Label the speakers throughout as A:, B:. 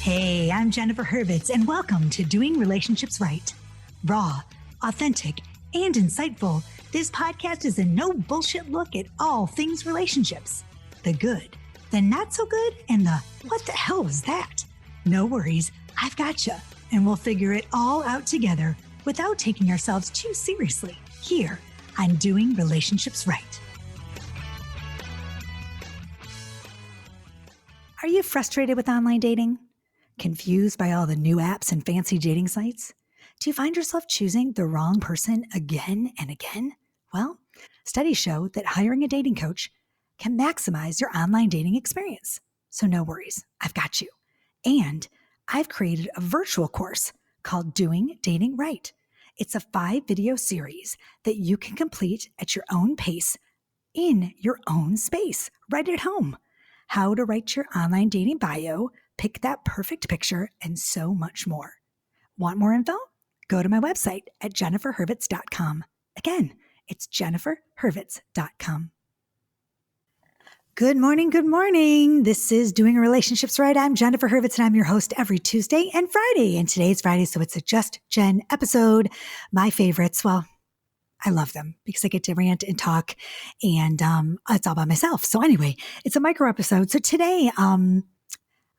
A: Hey, I'm Jennifer Hurwitz, and welcome to Doing Relationships Right. Raw, authentic, and insightful, this podcast is a no bullshit look at all things relationships. The good, the not so good, and the what the hell was that? No worries, I've got you, and we'll figure it all out together without taking ourselves too seriously here on Doing Relationships Right. Are you frustrated with online dating? Confused by all the new apps and fancy dating sites? Do you find yourself choosing the wrong person again and again? Well, studies show that hiring a dating coach can maximize your online dating experience. So no worries, I've got you. And I've created a virtual course called Doing Dating Right. It's a 5-video series that you can complete at your own pace in your own space, right at home. How to write your online dating bio, pick that perfect picture, and so much more. Want more info? Go to my website at jenniferhurwitz.com. Again, it's jenniferhurwitz.com. Good morning, good morning. This is Doing Relationships Right. I'm Jennifer Hurwitz, and I'm your host every Tuesday and Friday. And today's Friday, so it's a Just Jen episode. My favorites, well, I love them because I get to rant and talk, and it's all by myself. So anyway, it's a micro episode. So today, I'm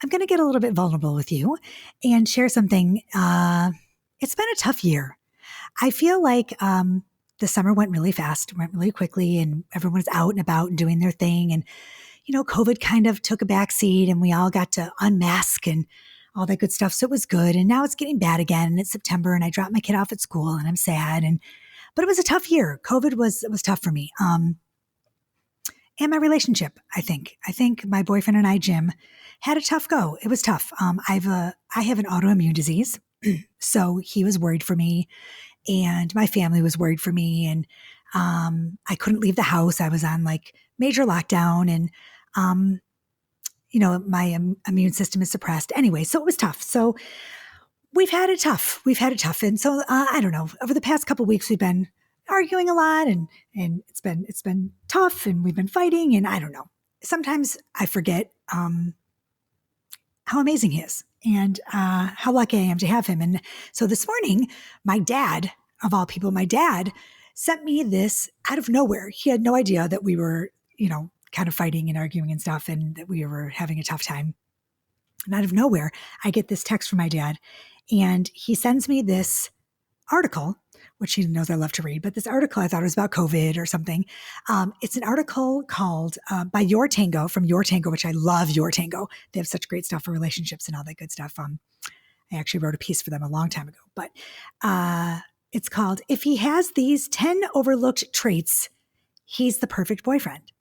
A: going to get a little bit vulnerable with you and share something. It's been a tough year. I feel like the summer went really fast, went really quickly, and everyone was out and about and doing their thing. And, COVID kind of took a backseat, and we all got to unmask and all that good stuff. So it was good. And now it's getting bad again. And it's September, and I dropped my kid off at school, and I'm sad. But it was a tough year. COVID was tough for me. And my relationship, I think my boyfriend and I, Jim, had a tough go. It was tough. I have an autoimmune disease. So he was worried for me, and my family was worried for me. And I couldn't leave the house. I was on like major lockdown, and my immune system is suppressed. Anyway, so it was tough. So we've had it tough. And so, I don't know, over the past couple of weeks, we've been arguing a lot, and it's been tough, and we've been fighting, and I don't know. Sometimes I forget, how amazing he is, and, how lucky I am to have him. And so this morning, my dad, of all people, sent me this out of nowhere. He had no idea that we were, kind of fighting and arguing and stuff, and that we were having a tough time. And out of nowhere, I get this text from my dad, and he sends me this article, which he knows I love to read, but this article, I thought it was about COVID or something. It's an article called by Your Tango, from Your Tango, which I love Your Tango. They have such great stuff for relationships and all that good stuff. I actually wrote a piece for them a long time ago, but it's called, If He Has These 10 Overlooked Traits, He's the Perfect Boyfriend.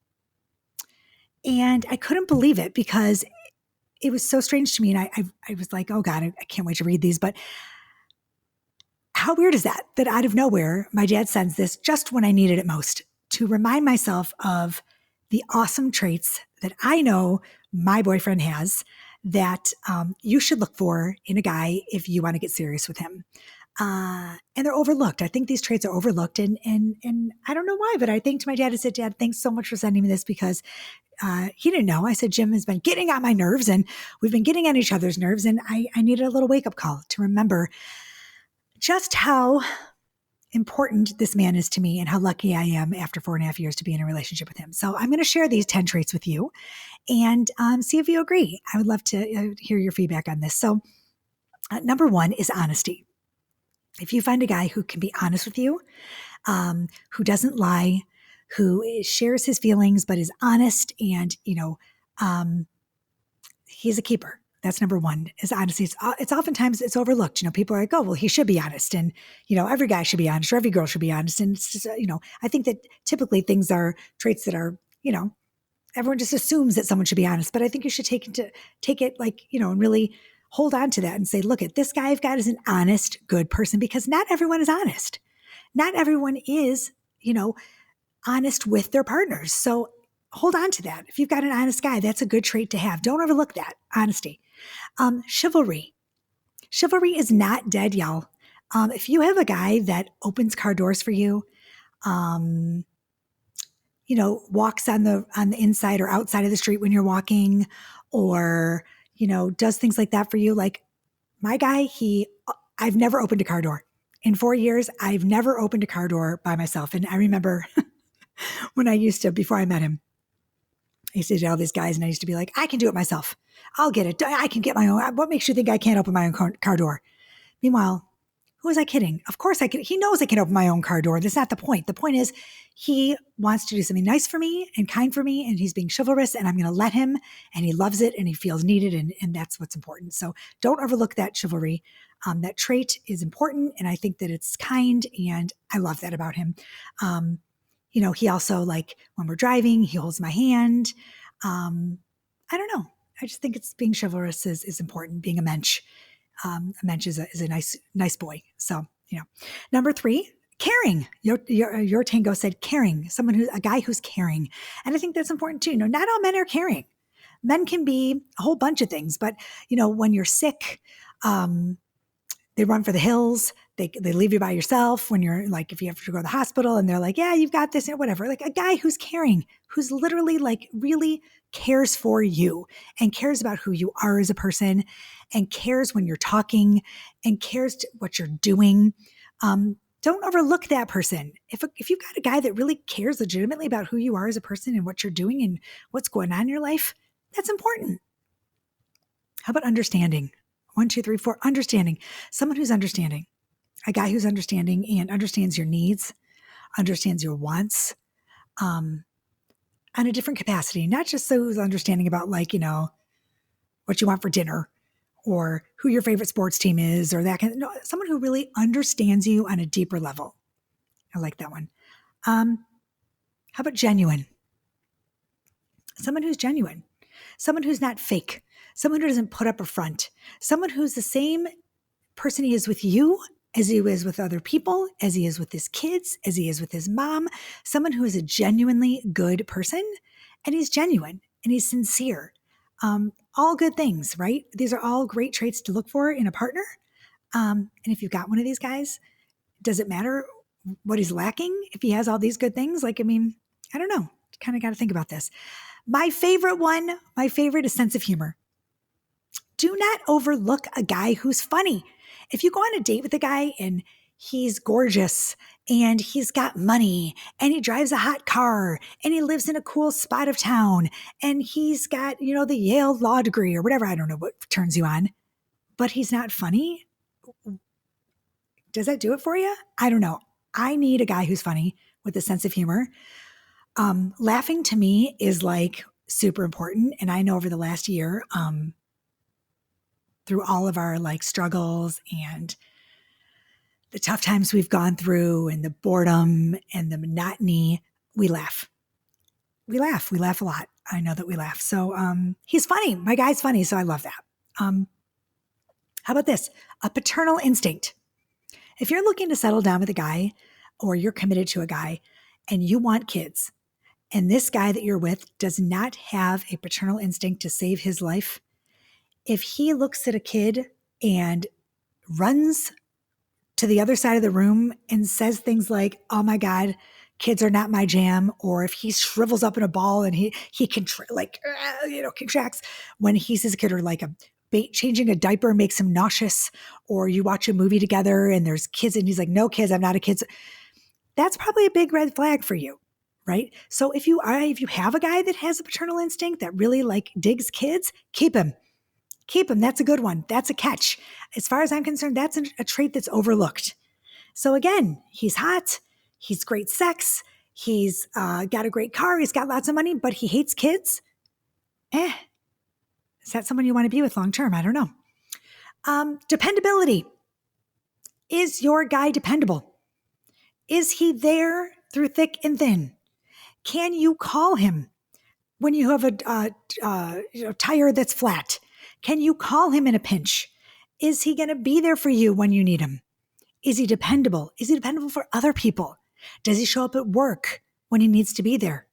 A: And I couldn't believe it because it was so strange to me. And I was like, oh God, I can't wait to read these. But how weird is that out of nowhere, my dad sends this just when I needed it most, to remind myself of the awesome traits that I know my boyfriend has that you should look for in a guy if you want to get serious with him. And they're overlooked. I think these traits are overlooked. And I don't know why, but I think to my dad, I said, Dad, thanks so much for sending me this, because he didn't know. I said, Jim has been getting on my nerves, and we've been getting on each other's nerves. And I needed a little wake-up call to remember just how important this man is to me, and how lucky I am after 4.5 years to be in a relationship with him. So I'm going to share these 10 traits with you and see if you agree. I would love to hear your feedback on this. So number 1 is honesty. If you find a guy who can be honest with you, who doesn't lie, who shares his feelings but is honest, and he's a keeper. That's number 1, is honesty. It's oftentimes it's overlooked. People are like, oh, well, he should be honest. And, every guy should be honest, or every girl should be honest. And it's just, I think that typically things are traits that are, everyone just assumes that someone should be honest. But I think you should take it like, and really hold on to that and say, look, at this guy I've got is an honest, good person, because not everyone is honest. Not everyone is, honest with their partners. So hold on to that. If you've got an honest guy, that's a good trait to have. Don't overlook that, honesty. Chivalry. Chivalry is not dead, y'all. If you have a guy that opens car doors for you, walks on the inside or outside of the street when you're walking, or, does things like that for you. Like my guy, I've never opened a car door. In 4 years, I've never opened a car door by myself. And I remember when before I met him, I used to date all these guys and I used to be like, I can do it myself. I'll get it. I can get my own. What makes you think I can't open my own car door? Meanwhile, who was I kidding? Of course I can. He knows I can open my own car door. That's not the point. The point is he wants to do something nice for me and kind for me, and he's being chivalrous, and I'm going to let him, and he loves it, and he feels needed, and that's what's important. So don't overlook that chivalry. That trait is important, and I think that it's kind, and I love that about him. He also, like, when we're driving, he holds my hand. I don't know. I just think it's being chivalrous is important, being a mensch. A mensch is a nice boy. So, number 3, caring. Your tango said caring, a guy who's caring. And I think that's important too. Not all men are caring. Men can be a whole bunch of things, but when you're sick, they run for the hills. They leave you by yourself when you're like, if you have to go to the hospital and they're like, yeah, you've got this or whatever. Like a guy who's caring, who's literally like really cares for you and cares about who you are as a person and cares when you're talking and cares what you're doing. Don't overlook that person. If you've got a guy that really cares legitimately about who you are as a person and what you're doing and what's going on in your life, that's important. How about understanding? 1, 2, 3, 4, understanding. Someone who's understanding. A guy who's understanding and understands your needs, understands your wants, on a different capacity, not just so who's understanding about like, what you want for dinner or who your favorite sports team is or that kind of, no, someone who really understands you on a deeper level. I like that one. How about genuine? Someone who's genuine, someone who's not fake, someone who doesn't put up a front, someone who's the same person he is with you as he is with other people, as he is with his kids, as he is with his mom, someone who is a genuinely good person, and he's genuine and he's sincere. All good things, right? These are all great traits to look for in a partner. And if you've got one of these guys, does it matter what he's lacking if he has all these good things? Like, I don't know. Kind of got to think about this. My favorite is sense of humor. Do not overlook a guy who's funny. If you go on a date with a guy and he's gorgeous and he's got money and he drives a hot car and he lives in a cool spot of town and he's got, the Yale law degree or whatever, I don't know what turns you on, but he's not funny. Does that do it for you? I don't know. I need a guy who's funny with a sense of humor. Laughing to me is like super important. And I know over the last year, through all of our like struggles and the tough times we've gone through and the boredom and the monotony, we laugh. We laugh a lot. I know that we laugh. So he's funny. My guy's funny. So I love that. How about this? A paternal instinct. If you're looking to settle down with a guy or you're committed to a guy and you want kids and this guy that you're with does not have a paternal instinct to save his life, if he looks at a kid and runs to the other side of the room and says things like, oh my God, kids are not my jam, or if he shrivels up in a ball and he contracts when he sees a kid, or like changing a diaper makes him nauseous, or you watch a movie together and there's kids and he's like, no kids, I'm not a kid. That's probably a big red flag for you, right? So if you have a guy that has a paternal instinct that really like digs kids, keep him. Keep him. That's a good one. That's a catch. As far as I'm concerned, that's a trait that's overlooked. So again, he's hot. He's great sex. He's got a great car. He's got lots of money, but he hates kids. Is that someone you want to be with long term? I don't know. Dependability. Is your guy dependable? Is he there through thick and thin? Can you call him when you have a tire that's flat? Can you call him in a pinch? Is he going to be there for you when you need him? Is he dependable? Is he dependable for other people? Does he show up at work when he needs to be there?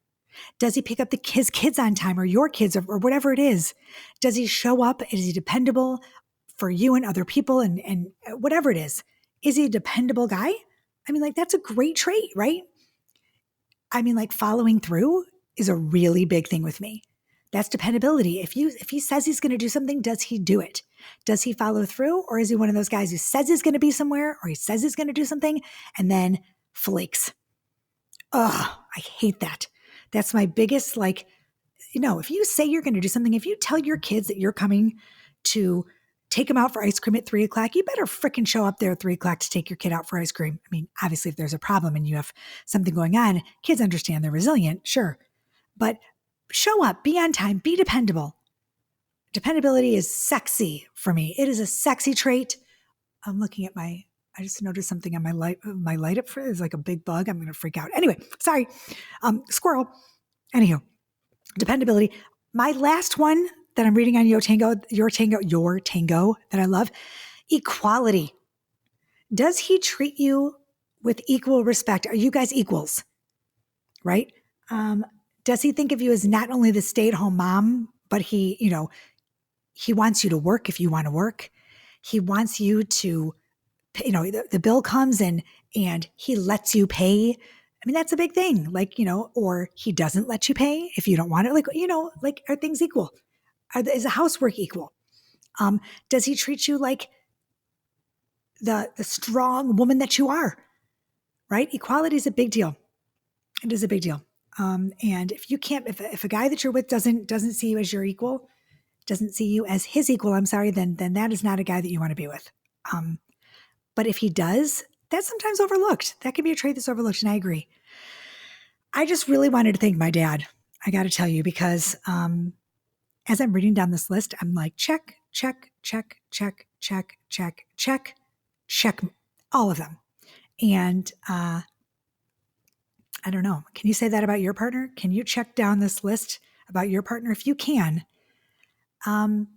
A: Does he pick up his kids on time, or your kids, or whatever it is? Does he show up? Is he dependable for you and other people and whatever it is? Is he a dependable guy? That's a great trait, right? Following through is a really big thing with me. That's dependability. If he says he's going to do something, does he do it? Does he follow through? Or is he one of those guys who says he's going to be somewhere or he says he's going to do something and then flakes? Ugh, I hate that. That's my biggest, if you say you're going to do something, if you tell your kids that you're coming to take them out for ice cream at 3:00, you better fricking show up there at 3:00 to take your kid out for ice cream. I mean, obviously if there's a problem and you have something going on, kids understand they're resilient, sure. But show up, be on time, be dependable. Dependability is sexy for me. It is a sexy trait. I'm looking at I just noticed something on my light up. It's like a big bug. I'm going to freak out. Anyway, sorry. Squirrel. Anywho, dependability. My last one that I'm reading on Your Tango that I love, equality. Does he treat you with equal respect? Are you guys equals? Right? Does he think of you as not only the stay-at-home mom, but he wants you to work if you want to work. He wants you to, the bill comes and he lets you pay. I mean, that's a big thing. Or he doesn't let you pay if you don't want it. Are things equal? Is the housework equal? Does he treat you like the strong woman that you are? Right? Equality is a big deal. It is a big deal. And if a guy that you're with doesn't see you as your equal, doesn't see you as his equal, then that is not a guy that you want to be with. But if he does, that's sometimes overlooked. That can be a trait that's overlooked, and I agree. I just really wanted to thank my dad, I got to tell you, because as I'm reading down this list, I'm like, check, check, check, check, check, check, check, check, all of them. And I don't know. Can you say that about your partner? Can you check down this list about your partner? If you can,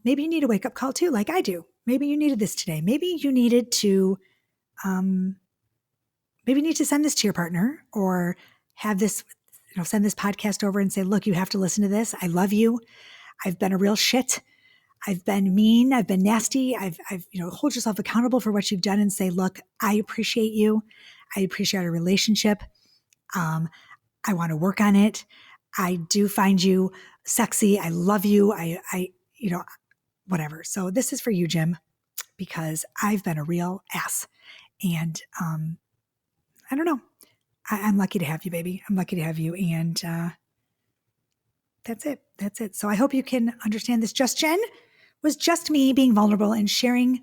A: maybe you need a wake-up call too, like I do. Maybe you needed this today. Maybe you needed to, send this to your partner or have this, send this podcast over and say, look, you have to listen to this. I love you. I've been a real shit. I've been mean. I've been nasty. I've hold yourself accountable for what you've done and say, look, I appreciate you. I appreciate our relationship. I want to work on it. I do find you sexy. I love you. Whatever. So this is for you, Jim, because I've been a real ass. And I don't know. I'm lucky to have you, baby. I'm lucky to have you. And that's it. That's it. So I hope you can understand this. Just Jen was just me being vulnerable and sharing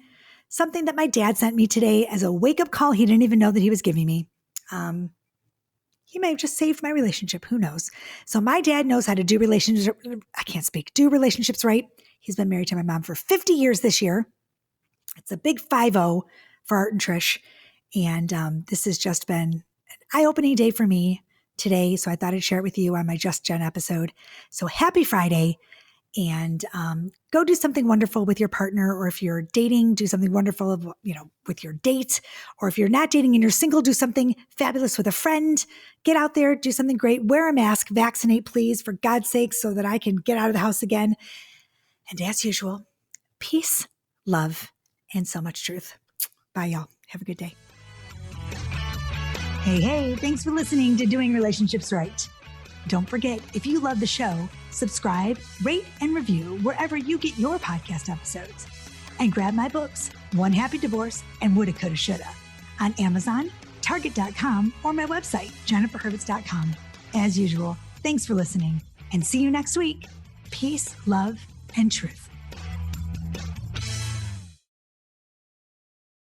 A: something that my dad sent me today as a wake-up call he didn't even know that he was giving me. He may have just saved my relationship. Who knows? So my dad knows how to do relationships. I can't speak. Do relationships right. He's been married to my mom for 50 years this year. It's a big 5-0 for Art and Trish. And this has just been an eye-opening day for me today. So I thought I'd share it with you on my Just Jen episode. So happy Friday. And go do something wonderful with your partner, or if you're dating, do something wonderful, with your date, or if you're not dating and you're single, do something fabulous with a friend. Get out there, do something great, wear a mask, vaccinate, please, for God's sake, so that I can get out of the house again. And as usual, peace, love, and so much truth. Bye, y'all. Have a good day. Hey, thanks for listening to Doing Relationships Right. Don't forget, if you love the show, subscribe, rate, and review wherever you get your podcast episodes. And grab my books, One Happy Divorce and Woulda, Coulda, Shoulda, on Amazon, Target.com, or my website, jenniferhurwitz.com. As usual, thanks for listening, and see you next week. Peace, love, and truth.